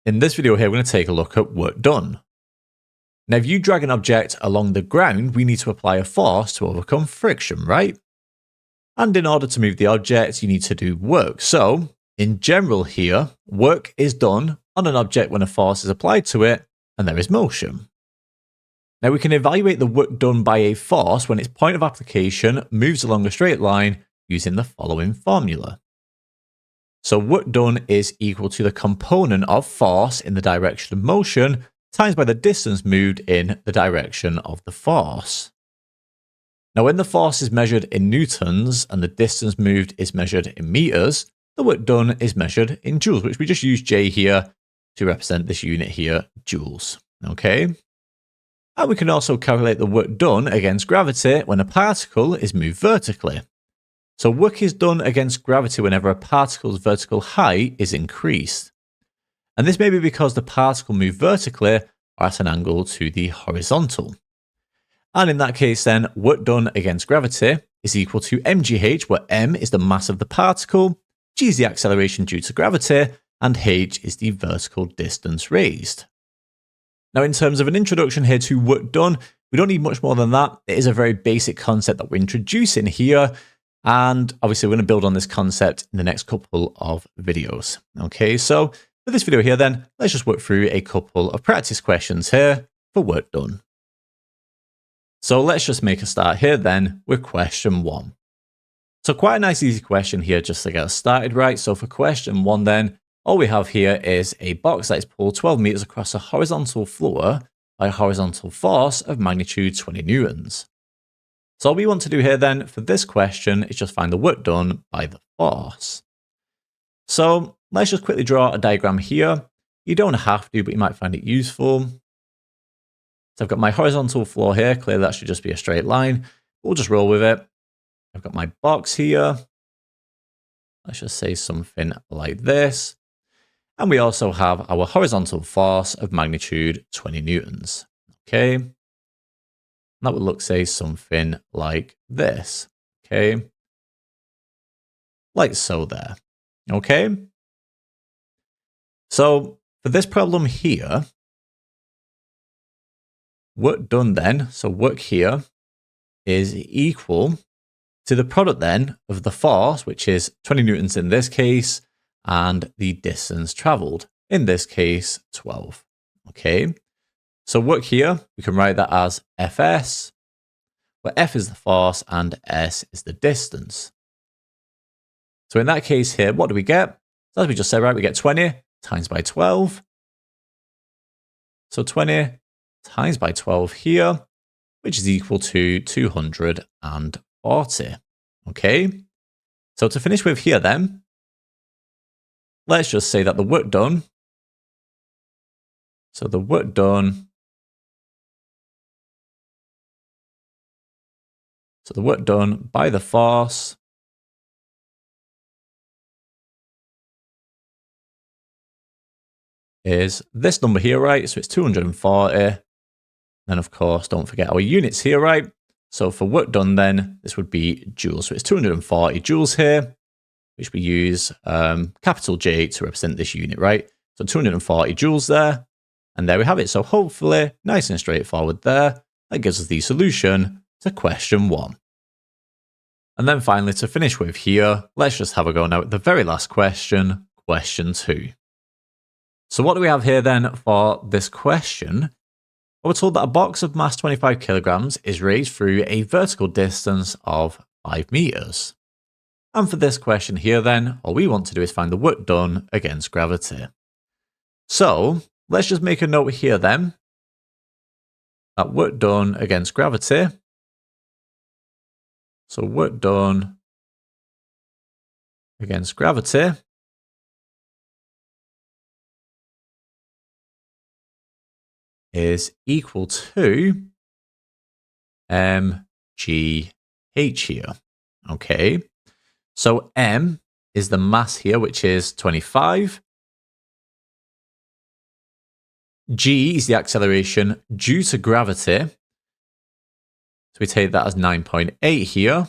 In this video here, we're going to take a look at work done. Now, if you drag an object along the ground, we need to apply a force to overcome friction, right? And in order to move the object, you need to do work. So, in general here, work is done on an object when a force is applied to it and there is motion. Now, we can evaluate the work done by a force when its point of application moves along a straight line using the following formula. So work done is equal to the component of force in the direction of motion times by the distance moved in the direction of the force. Now, when the force is measured in newtons and the distance moved is measured in meters, the work done is measured in joules, which we just use J here to represent this unit here, joules. Okay? And we can also calculate the work done against gravity when a particle is moved vertically. So work is done against gravity whenever a particle's vertical height is increased. And this may be because the particle moved vertically or at an angle to the horizontal. And in that case then, work done against gravity is equal to mgh, where m is the mass of the particle, g is the acceleration due to gravity, and h is the vertical distance raised. Now, in terms of an introduction here to work done, we don't need much more than that. It is a very basic concept that we're introducing here. And obviously, we're going to build on this concept in the next couple of videos. Okay, so for this video here then, let's just work through a couple of practice questions here for work done. So let's just make a start here then with question 1. So quite a nice easy question here just to get us started, right? So for question 1 then, all we have here is a box that is pulled 12 meters across a horizontal floor by a horizontal force of magnitude 20 newtons. So all we want to do here then for this question is just find the work done by the force. So let's just quickly draw a diagram here. You don't have to, but you might find it useful. So I've got my horizontal floor here. Clearly that should just be a straight line. We'll just roll with it. I've got my box here. Let's just say something like this. And we also have our horizontal force of magnitude 20 newtons. Okay. That would look, say, something like this, okay? Like so there, okay? So for this problem here, work done then, so work here is equal to the product then of the force, which is 20 newtons in this case, and the distance traveled, in this case, 12, okay? So work here, we can write that as Fs, where F is the force and S is the distance. So in that case here, what do we get? So as we just said, right, we get 20 times by 12. So 20 times by 12 here, which is equal to 240. Okay. So to finish with here then, let's just say that the work done, so the work done, so the work done by the force is this number here, right? So it's 240. And of course, don't forget our units here, right? So for work done then, this would be joules. So it's 240 joules here, which we use capital J to represent this unit, right? So 240 joules there. And there we have it. So hopefully, nice and straightforward there. That gives us the solution to question 1. And then finally, to finish with here, let's just have a go now at the very last question, question 2. So what do we have here then for this question? Well, we're told that a box of mass 25 kilograms is raised through a vertical distance of 5 meters. And for this question here then, all we want to do is find the work done against gravity. So let's just make a note here then, that work done against gravity. So work done against gravity is equal to mgh here. Okay, so m is the mass here, which is 25. G is the acceleration due to gravity. So we take that as 9.8 here.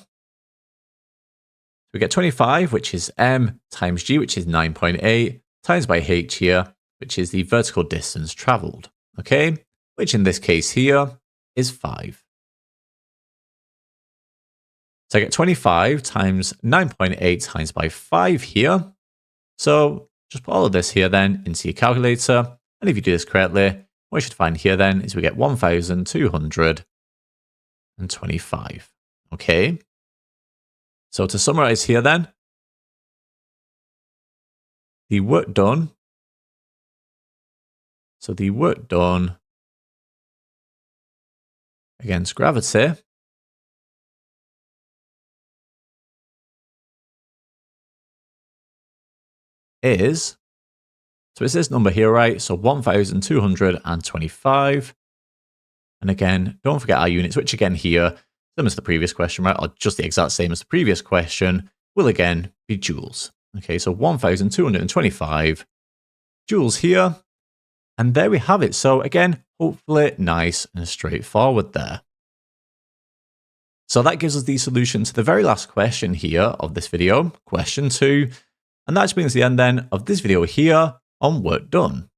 We get 25, which is m, times g, which is 9.8, times by h here, which is the vertical distance traveled, okay? Which in this case here is 5. So I get 25 times 9.8 times by 5 here. So just put all of this here then into your calculator. And if you do this correctly, what you should find here then is we get 1,225. Okay. So to summarize here then, the work done. So the work done against gravity is, so it's this number here, right? So 1,225. And again, don't forget our units, which again here, same as the previous question, right? Or just the exact same as the previous question, will again be joules. Okay, so 1,225 joules here. And there we have it. So again, hopefully nice and straightforward there. So that gives us the solution to the very last question here of this video, question 2. And that brings us to the end then of this video here on work done.